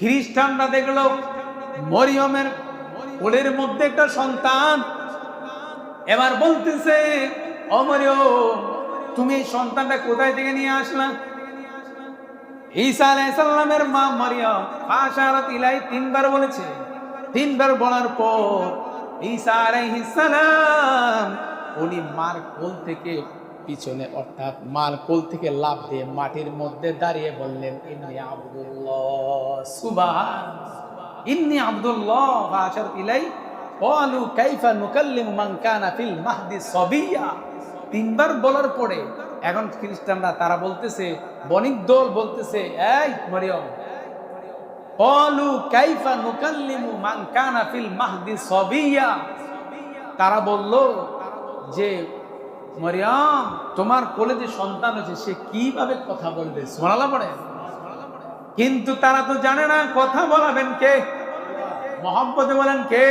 খ্রিস্টানরা দেখলো মরিয়মের কোলের মধ্যে একটা সন্তান, এবার বলতেছে, ও মরিয়ম, তুমি এই সন্তানটা কোথায় থেকে নিয়ে আসলা? ঈসা আলাইহিস সালামের মা মরিয়ম ফাশারাত ইলাই তিনবার বলেছে। তিনবার বলার পর ঈসা আলাইহিস সালাম উনি মার কোল থেকে পিছনে, অর্থাৎ মার কোল থেকে লাফ দিয়ে মাটির মধ্যে দাঁড়িয়ে বললেন, ইন্নী আব্দুল্লাহ। সুবহানাল্লাহ, ইন্নী আব্দুল্লাহ। ফাশারাত ইলাই ক্বালু কাইফা নুকাল্লিমু মান কানা ফিল মাহদি সাবিয়্যা। তিনবার বলার পরে এখন খ্রিস্টানরা তারা বলতেছে, বণিক দল বলতেছে, এই মরিয়ম, ক্বালু কাইফা নুকাল্লিমু মান কানা ফিল মাহদি সাবিয়্যা। তারা বলল যে মরিয়ম, তোমার কোলে যে সন্তান আছে সে কিভাবে কথা বলবে? সুবহানাল্লাহ পড়ে। কিন্তু তারা তো জানে না কথা বলাবেন কে, মহব্বতে বলেন কে?